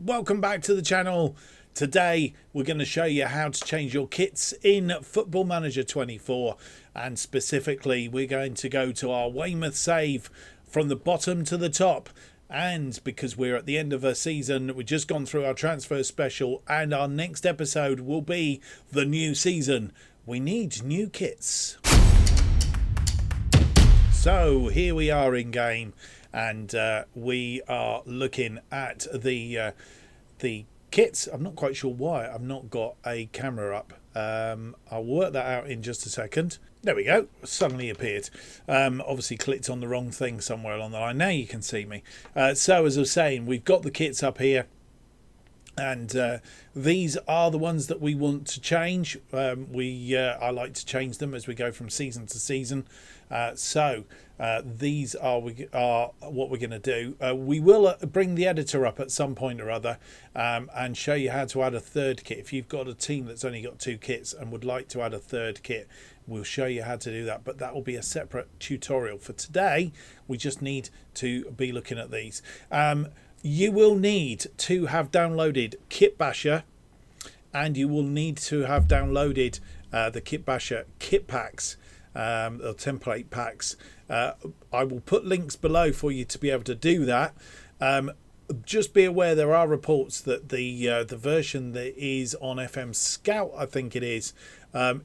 welcome back to the channel. Today we're going to show you how to change your kits in Football Manager 24, and specifically we're going to go to our Weymouth save from the bottom to the top. And because we're at the end of a season, we've just gone through our transfer special, and our next episode will be the new season. We need new kits. So here we are in game, and we are looking at the kits. I'm not quite sure why I've not got a camera up. I'll work that out in just a second. There we go. Suddenly appeared. Obviously clicked on the wrong thing somewhere along the line. Now you can see me. So as I was saying, we've got the kits up here, and these are the ones that we want to change. I like to change them as we go from season to season. These are what we're going to do. We will bring the editor up at some point or other, and show you how to add a third kit. If you've got a team that's only got 2 kits and would like to add a third kit, we'll show you how to do that, but that will be a separate tutorial. For today, we just need to be looking at these. You will need to have downloaded Kitbasher, and you will need to have downloaded the Kitbasher kit packs, or template packs. I will put links below for you to be able to do that. Just be aware there are reports that the version that is on FM Scout, I think it is,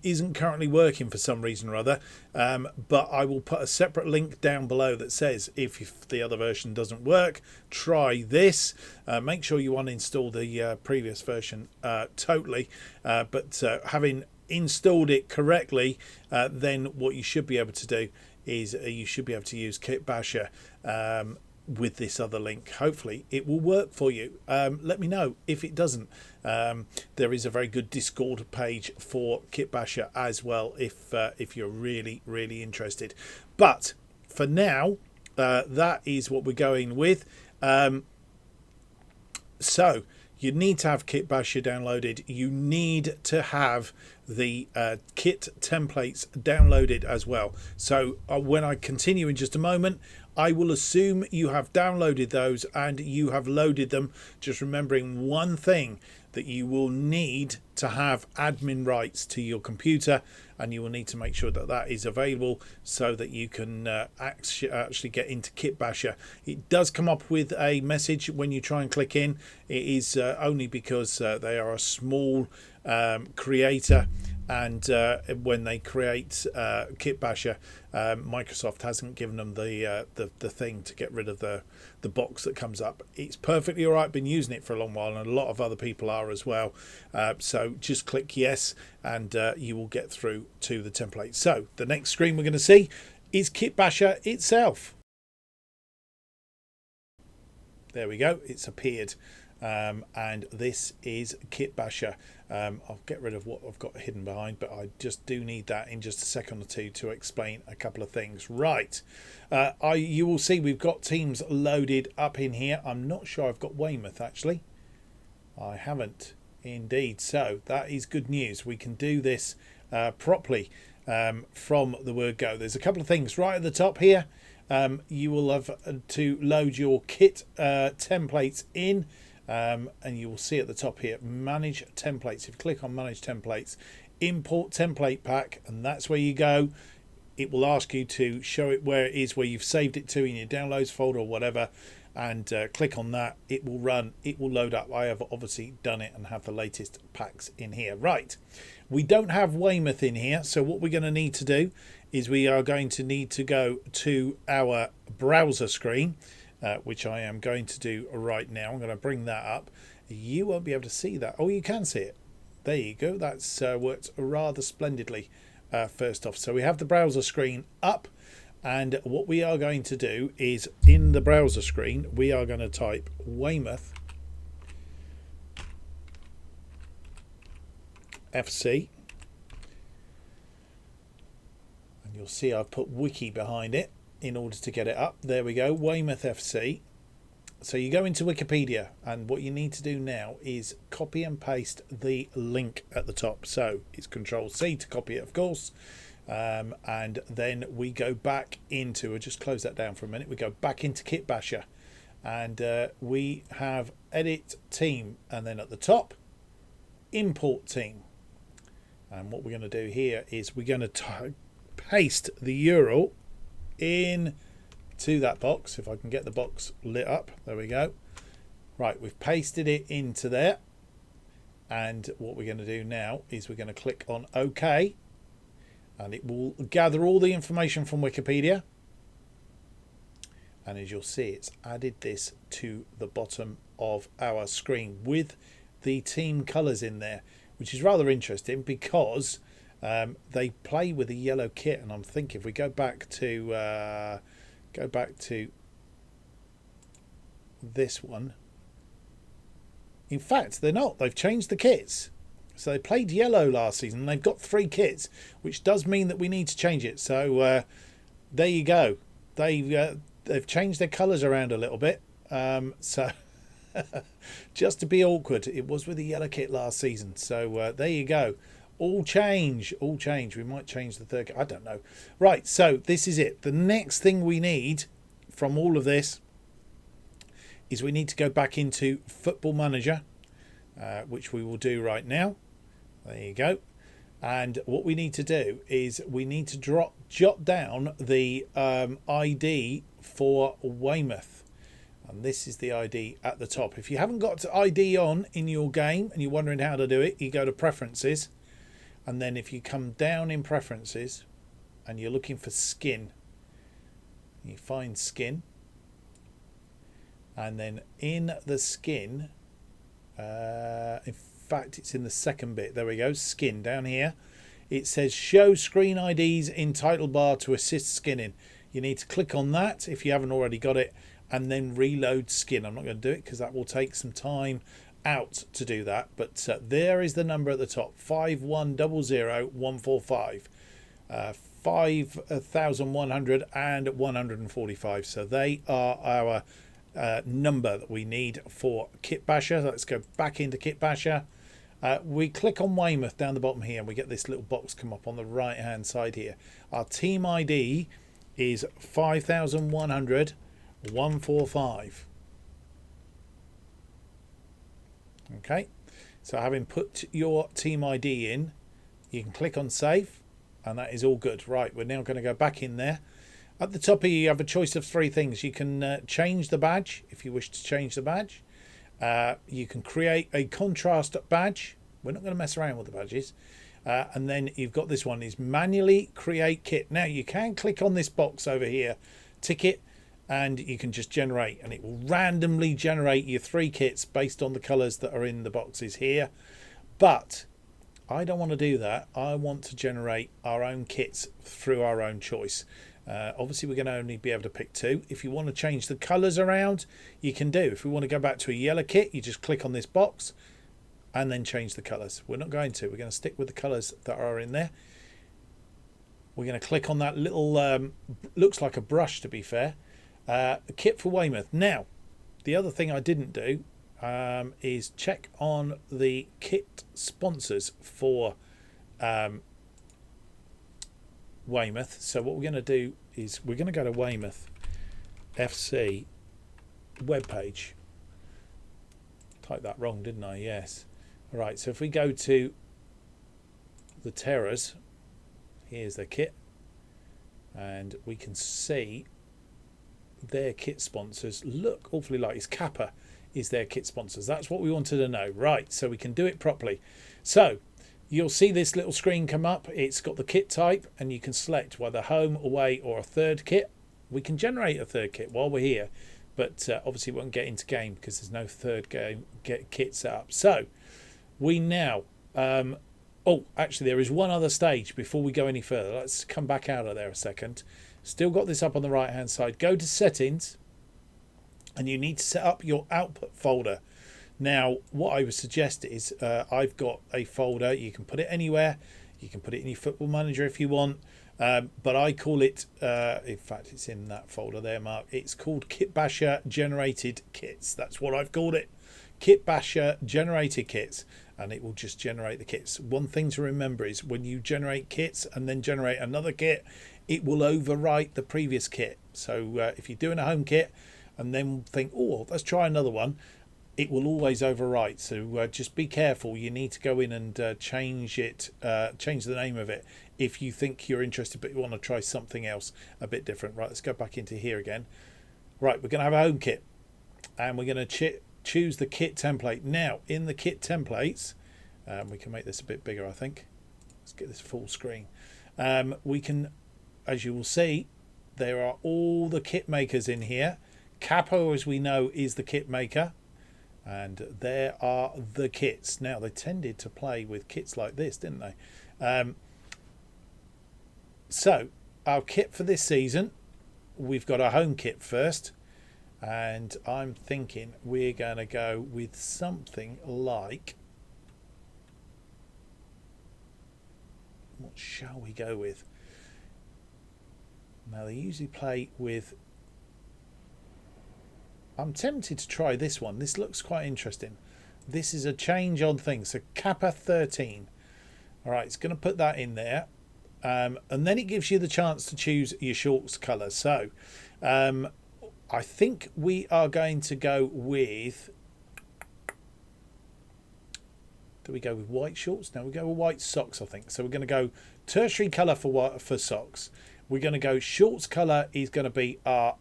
isn't currently working for some reason or other. But I will put a separate link down below that says if the other version doesn't work, try this. Make sure you uninstall the previous version totally. But having installed it correctly, then what you should be able to do is you should be able to use Kitbasher with this other link. Hopefully it will work for you. Let me know if it doesn't. There is a very good Discord page for Kitbasher as well, if you're really interested. But for now, that is what we're going with. So you need to have Kitbasher downloaded. You need to have the kit templates downloaded as well. So when I continue in just a moment, I will assume you have downloaded those and you have loaded them. Just remembering one thing, that you will need to have admin rights to your computer, and you will need to make sure that that is available so that you can actually get into Kitbasher. It does come up with a message when you try and click in. It is only because they are a small creator, and when they create Kitbasher, Microsoft hasn't given them the thing to get rid of the box that comes up. It's perfectly all right. Been using it for a long while, and a lot of other people are as well. So just click yes, and you will get through to the template. So the next screen we're going to see is Kitbasher itself. There we go. It's appeared. And this is Kitbasher. I'll get rid of what I've got hidden behind, but I just do need that in just a second or two to explain a couple of things. Right, you will see we've got teams loaded up in here. I'm not sure I've got Weymouth, actually. I haven't indeed, so that is good news. We can do this properly from the word go. There's a couple of things right at the top here. You will have to load your kit templates in. And you will see at the top here, manage templates. If you click on manage templates, import template pack, and that's where you go. It will ask you to show it where it is, where you've saved it to in your downloads folder or whatever, and click on that. It will run, it will load up. I have obviously done it and have the latest packs in here. Right, we don't have Weymouth in here, so what we're going to need to do is we are going to need to go to our browser screen, which I am going to do right now. I'm going to bring that up. You won't be able to see that. Oh, you can see it. There you go. That's worked rather splendidly first off. So we have the browser screen up, and what we are going to do is in the browser screen, we are going to type Weymouth FC. And you'll see I've put wiki behind it in order to get it up. There we go, Weymouth FC. So you go into Wikipedia, and what you need to do now is copy and paste the link at the top. So it's Control-C to copy it, of course, and then we go back into, I'll just close that down for a minute, we go back into Kitbasher, and we have edit team, and then at the top import team. And what we're going to do here is we're going to paste the URL in to that box. If I can get the box lit up, there we go. Right, we've pasted it into there, and what we're going to do now is we're going to click on OK, and it will gather all the information from Wikipedia, and as you'll see, it's added this to the bottom of our screen with the team colors in there, which is rather interesting because they play with a yellow kit. And I'm thinking if we go back to this one, in fact they're not, they've changed the kits. So they played yellow last season, they've got 3 kits, which does mean that we need to change it. So there you go, they've changed their colors around a little bit, so just to be awkward. It was with the yellow kit last season, so there you go. All change. We might change the third kit, I don't know. Right, so this is it. The next thing we need from all of this is we need to go back into Football Manager, which we will do right now. There you go. And what we need to do is we need to jot down the ID for Weymouth. And this is the ID at the top. If you haven't got ID on in your game and you're wondering how to do it, you go to Preferences. And then if you come down in Preferences and you're looking for Skin, you find Skin. And then in the Skin, in fact it's in the second bit, there we go, Skin down here, it says show screen IDs in title bar to assist skinning. You need to click on that if you haven't already got it, and then reload Skin. I'm not going to do it because that will take some time out to do that, but there is the number at the top, 5100145, 5100 and 145. So they are our number that we need for Kitbasher. Let's go back into Kitbasher. We click on Weymouth down the bottom here, and we get this little box come up on the right hand side here. Our team ID is 5100 145. Okay, so having put your team ID in, you can click on save, and that is all good. Right, we're now going to go back in there. At the top here you have a choice of 3 things. You can change the badge if you wish to change the badge. You can create a contrast badge. We're not going to mess around with the badges. And then you've got this one, is manually create kit. Now you can click on this box over here, tick it, and you can just generate, and it will randomly generate your 3 kits based on the colours that are in the boxes here. But I don't want to do that. I want to generate our own kits through our own choice. Obviously we're going to only be able to pick 2. If you want to change the colours around, you can do. If we want to go back to a yellow kit, you just click on this box and then change the colours. We're not going to. We're going to stick with the colours that are in there. We're going to click on that little, looks like a brush to be fair, kit for Weymouth. Now, the other thing I didn't do is check on the kit sponsors for Weymouth. So what we're going to do is we're going to go to Weymouth FC webpage. Typed that wrong, didn't I? Yes. All right, so if we go to the Terrors, here's the kit, and we can see their kit sponsors look awfully like it's Kappa is their kit sponsors. That's what we wanted to know. Right, so we can do it properly. So you'll see this little screen come up. It's got the kit type, and you can select whether home, away, or a third kit. We can generate a third kit while we're here, but obviously we won't get into game because there's no third game kit set up. So we now oh, actually there is one other stage before we go any further. Let's come back out of there a second. Still got this up on the right hand side. Go to settings, and you need to set up your output folder. Now what I would suggest is I've got a folder. You can put it anywhere. You can put it in your Football Manager if you want, but I call it in fact it's in that folder there, Mark. It's called Kitbasher Generated Kits. That's what I've called it, Kitbasher Generated Kits, and it will just generate the kits. One thing to remember is when you generate kits and then generate another kit, it will overwrite the previous kit. So if you're doing a home kit and then think, oh, let's try another one, it will always overwrite. So just be careful. You need to go in and change the name of it if you think you're interested but you want to try something else a bit different. Right, let's go back into here again. Right, we're going to have a home kit, and we're going to choose the kit template. Now in the kit templates, we can make this a bit bigger, I think. Let's get this full screen. We can, as you will see, there are all the kit makers in here. Capo, as we know, is the kit maker. And there are the kits. Now, they tended to play with kits like this, didn't they? So, our kit for this season, we've got our home kit first. And I'm thinking we're going to go with something like... What shall we go with? Now, they usually play with... I'm tempted to try this one. This looks quite interesting. This is a change on things. So Kappa 13. All right, it's going to put that in there. And then it gives you the chance to choose your shorts colour. So I think we are going to go with... Do we go with white shorts? No, we go with white socks, I think. So we're going to go tertiary colour for socks. We're going to go shorts colour is going to be our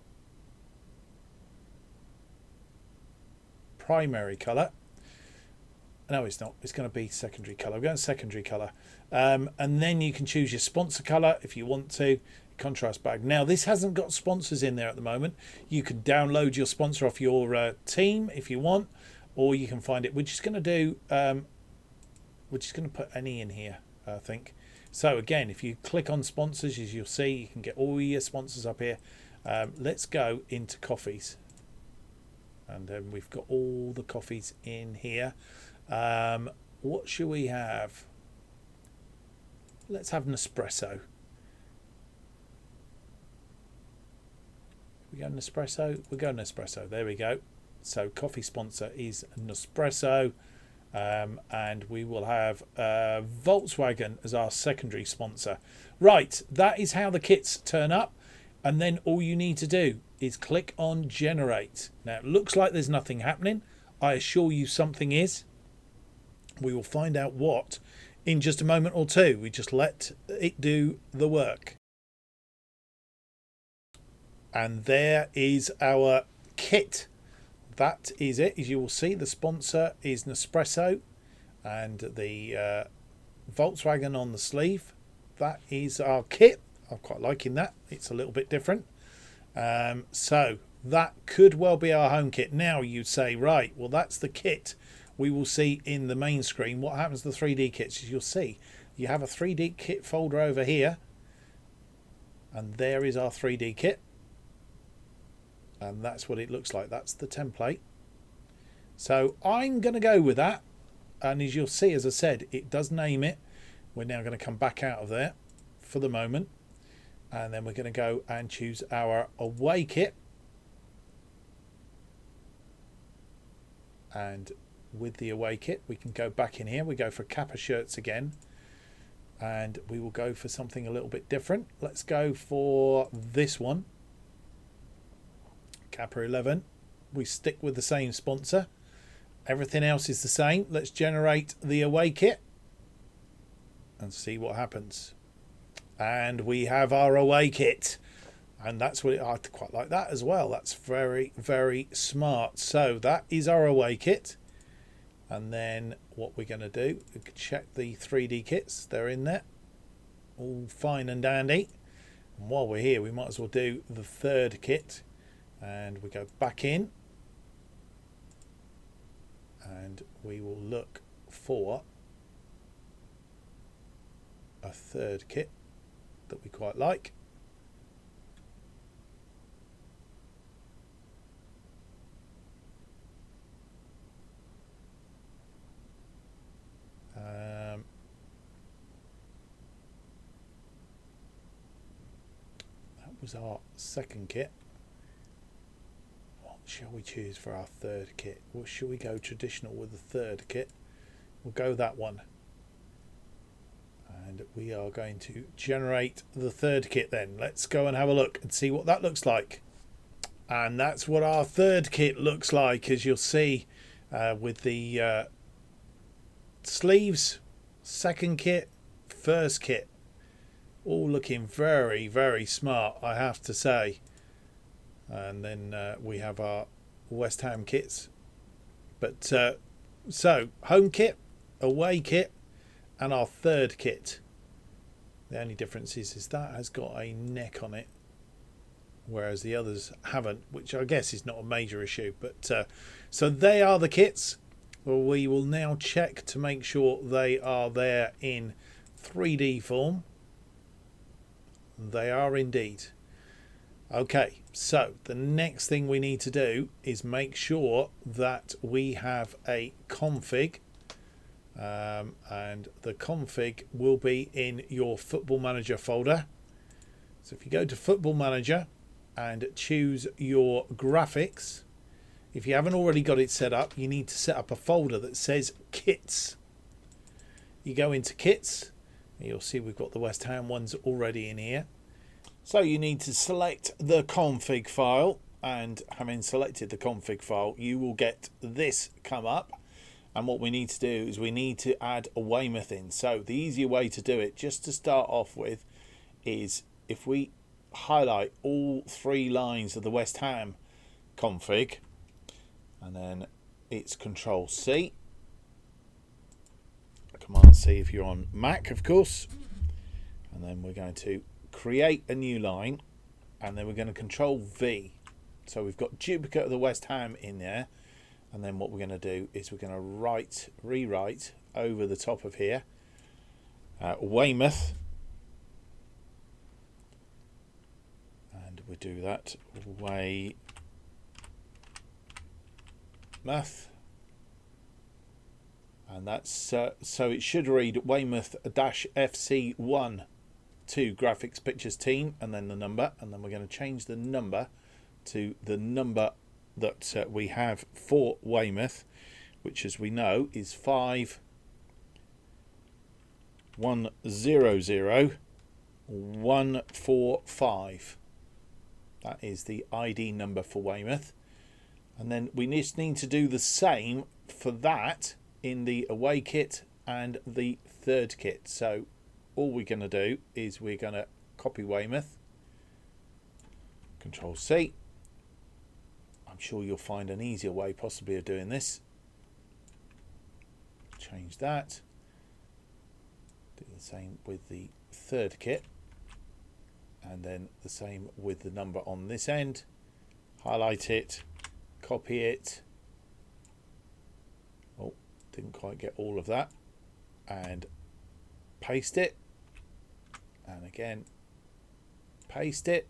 primary colour. No, it's not. It's going to be secondary colour. We're going secondary colour. And then you can choose your sponsor colour if you want to. Contrast bag. Now, this hasn't got sponsors in there at the moment. You can download your sponsor off your team if you want, or you can find it. We're just going to do... we're just going to put any in here, I think. So, again, if you click on sponsors, as you'll see, you can get all your sponsors up here. Let's go into coffees. And then we've got all the coffees in here. What should we have? Let's have Nespresso. We go Nespresso. We'll go Nespresso. There we go. So coffee sponsor is Nespresso. And we will have Volkswagen as our secondary sponsor. Right, that is how the kits turn up. And then all you need to do is click on generate. Now it looks like there's nothing happening. I assure you something is. We will find out what in just a moment or two. We just let it do the work. And there is our kit. That is it. As you will see, the sponsor is Nespresso and the Volkswagen on the sleeve. That is our kit. I'm quite liking that. It's a little bit different. So that could well be our home kit. Now you'd say, right, well, that's the kit we will see in the main screen. What happens to the 3D kits? As you'll see, you have a 3D kit folder over here. And there is our 3D kit. And that's what it looks like. That's the template. So I'm going to go with that. And as you'll see, as I said, it does name it. We're now going to come back out of there for the moment. And then we're going to go and choose our away kit. And with the away kit, we can go back in here. We go for Kappa shirts again. And we will go for something a little bit different. Let's go for this one. Kappa 11. We stick with the same sponsor. Everything else is the same. Let's generate the away kit and see what happens. And we have our away kit. And that's what I quite like that as well. That's very, very smart. So that is our away kit. And then what we're going to do, we can check the 3D kits. They're in there. All fine and dandy. And while we're here, we might as well do the third kit. And we go back in. And we will look for a third kit that we quite like. That was our second kit. What shall we choose for our third kit? Or shall we go traditional with the third kit? We'll go that one. And we are going to generate the third kit then. Let's go and have a look and see what that looks like. And that's what our third kit looks like, as you'll see with the sleeves. Second kit, first kit, all looking very, very smart, I have to say. And then we have our West Ham kits. But so home kit, away kit, and our third kit. The only difference is that has got a neck on it, whereas the others haven't, which I guess is not a major issue. But so they are the kits. Well, we will now check to make sure they are there in 3D form. They are indeed. Okay, so the next thing we need to do is make sure that we have a config, and the config will be in your Football Manager folder. So if you go to Football Manager and choose your graphics, if you haven't already got it set up, you need to set up a folder that says kits. You go into kits, and you'll see we've got the West Ham ones already in here. So you need to select the config file, and having selected the config file, you will get this come up. And what we need to do is we need to add a Weymouth in. So the easier way to do it, just to start off with, is if we highlight all 3 lines of the West Ham config, and then it's Control C, Command C if you're on Mac, of course, and then we're going to create a new line, and then we're going to Control V. So we've got duplicate of the West Ham in there, and then what we're going to do is we're going to rewrite over the top of here Weymouth, and we do that Weymouth, and that's so it should read Weymouth-FC1 to graphics pictures team, and then the number, and then we're going to change the number to the number that we have for Weymouth, which, as we know, is 5100145. That is the ID number for Weymouth. And then we just need to do the same for that in the away kit and the third kit. So all we're going to do is we're going to copy Weymouth, Control C. I'm sure you'll find an easier way possibly of doing this. Change that. Do the same with the third kit, and then the same with the number on this end. Highlight it, copy it. Oh, didn't quite get all of that. And paste it. And again, paste it.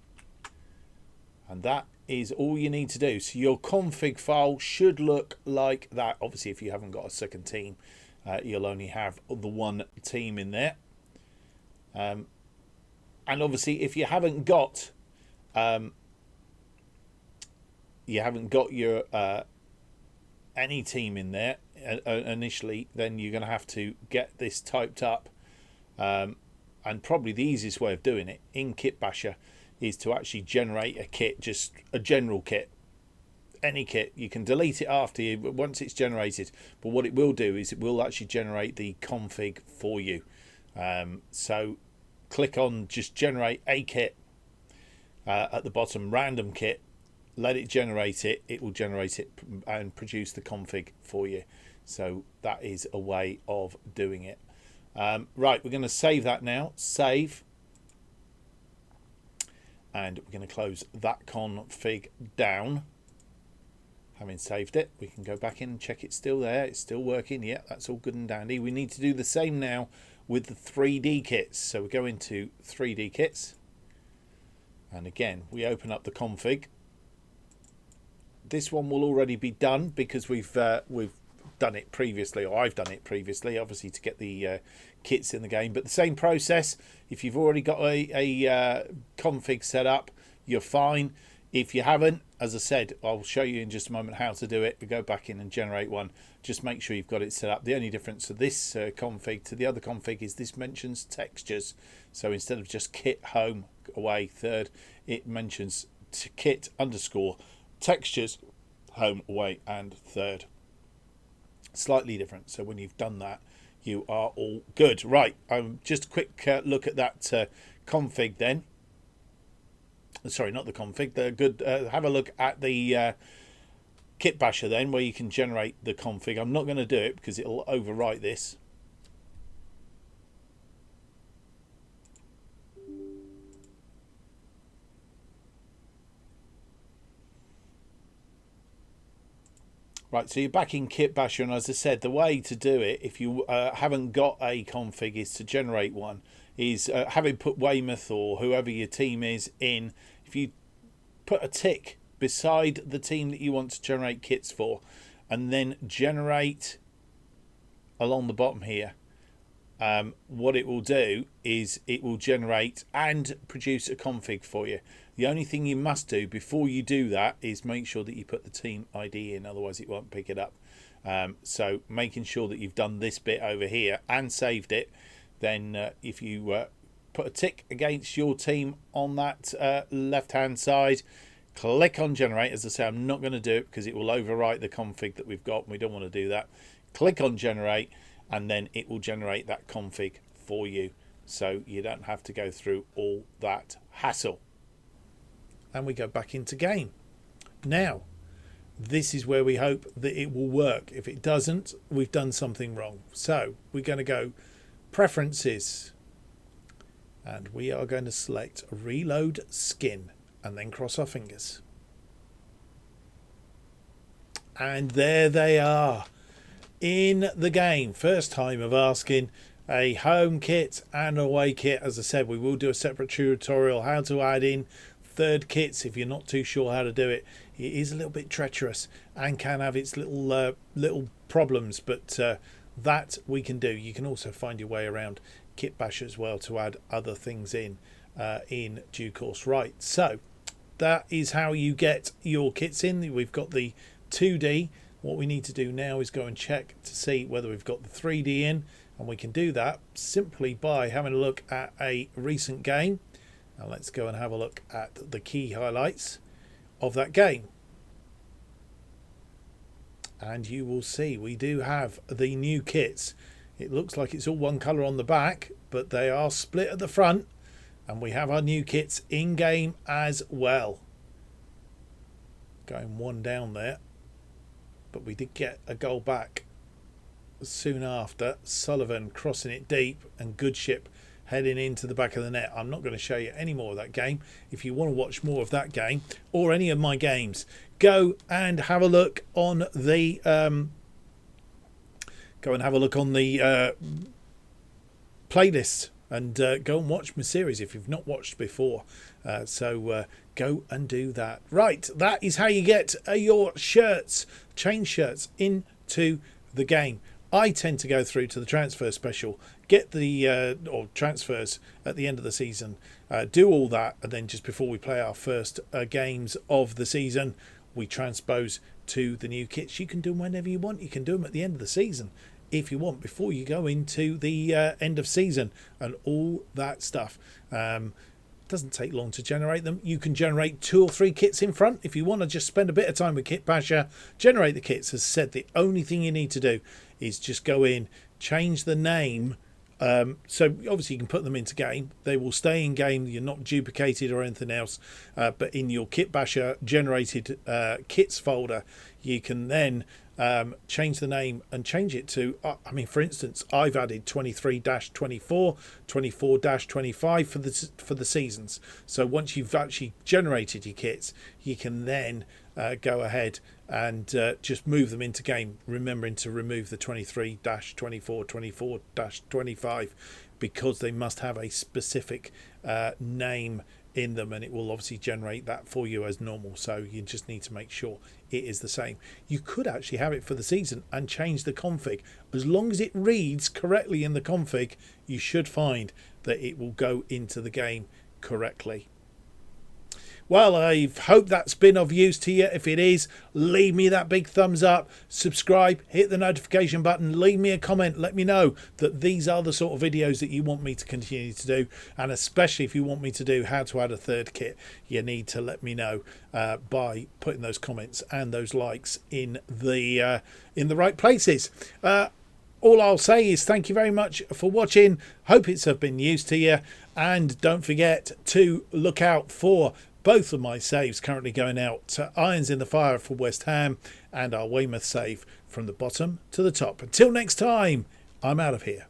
And that is all you need to do. So your config file should look like that. Obviously, if you haven't got a second team, you'll only have the one team in there. And obviously, if you haven't got your any team in there initially, then you're going to have to get this typed up. And probably the easiest way of doing it in Kitbasher is to actually generate a kit, just a general kit, any kit. You can delete it after you, but once it's generated. But what it will do is it will actually generate the config for you. So click on just generate a kit at the bottom, random kit. Let it generate it. It will generate it and produce the config for you. So that is a way of doing it. Right, we're going to save that now. Save. And we're going to close that config down. Having saved it, we can go back in and check it's still there. It's still working. Yeah, that's all good and dandy. We need to do the same now with the 3D kits. So we go into 3D kits. And again, we open up the config. This one will already be done because we've done it previously, or I've done it previously, obviously, to get the kits in the game. But the same process. If you've already got a config set up, you're fine. If you haven't, as I said, I'll show you in just a moment how to do it. We go back in and generate one. Just make sure you've got it set up. The only difference of this config to the other config is this mentions textures. So instead of just kit, home, away, third, it mentions kit underscore textures, home, away, and third. Slightly different. So when you've done that, you are all good. Right, just a quick look at that config then. Sorry, not the config. The good. Have a look at the Kitbasher then, where you can generate the config. I'm not going to do it because it'll overwrite this. Right, so you're back in Kitbasher, and as I said, the way to do it, if you haven't got a config, is to generate one. Is having put Weymouth or whoever your team is in, if you put a tick beside the team that you want to generate kits for, and then generate along the bottom here, what it will do is it will generate and produce a config for you. The only thing you must do before you do that is make sure that you put the team ID in, otherwise it won't pick it up. So making sure that you've done this bit over here and saved it, then if you put a tick against your team on that left hand side, click on generate. As I say, I'm not going to do it because it will overwrite the config that we've got, and we don't want to do that. Click on generate, and then it will generate that config for you, so you don't have to go through all that hassle. And we go back into game. Now, this is where we hope that it will work. If it doesn't, we've done something wrong. So we're going to go preferences, and we are going to select reload skin, and then cross our fingers. And there they are in the game. First time of asking a home kit and away kit. As I said, we will do a separate tutorial how to add in third kits if you're not too sure how to do it. It is a little bit treacherous and can have its little problems, but that we can do. You can also find your way around Kitbasher as well to add other things in due course. Right, so that is how you get your kits in. We've got the 2D. What we need to do now is go and check to see whether we've got the 3D in, and we can do that simply by having a look at a recent game. Now let's go and have a look at the key highlights of that game. And you will see we do have the new kits. It looks like it's all one colour on the back, but they are split at the front. And we have our new kits in game as well. Going one down there. But we did get a goal back soon after. Sullivan crossing it deep, and Goodship heading into the back of the net. I'm not going to show you any more of that game. If you want to watch more of that game or any of my games, go and have a look on the playlist, and go and watch my series if you've not watched before. So go and do that. Right, that is how you get your shirts, change shirts, into the game. I tend to go through to the transfer special, get the or transfers at the end of the season, do all that, and then just before we play our first games of the season, we transpose to the new kits. You can do them whenever you want. You can do them at the end of the season if you want, before you go into the end of season and all that stuff. Doesn't take long to generate them. You can generate 2 or 3 kits in front if you want to just spend a bit of time with Kitbasher. Generate the kits. As I said, the only thing you need to do is just go in, change the name. So obviously you can put them into game. They will stay in game. You're not duplicated or anything else. But in your Kitbasher generated kits folder, you can then change the name and change it to, for instance, I've added 23-24, 24-25 for the seasons. So once you've actually generated your kits, you can then go ahead and just move them into game, remembering to remove the 23-24, 24-25, because they must have a specific name in them, and it will obviously generate that for you as normal. So you just need to make sure it is the same. You could actually have it for the season and change the config. As long as it reads correctly in the config, you should find that it will go into the game correctly. Well, I hope that's been of use to you. If it is, leave me that big thumbs up, subscribe, hit the notification button, leave me a comment, let me know that these are the sort of videos that you want me to continue to do, and especially if you want me to do how to add a third kit, you need to let me know by putting those comments and those likes in the right places. All I'll say is thank you very much for watching. Hope it's of been used to you, and don't forget to look out for both of my saves currently going out. Irons in the Fire for West Ham and our Weymouth save from the bottom to the top. Until next time, I'm out of here.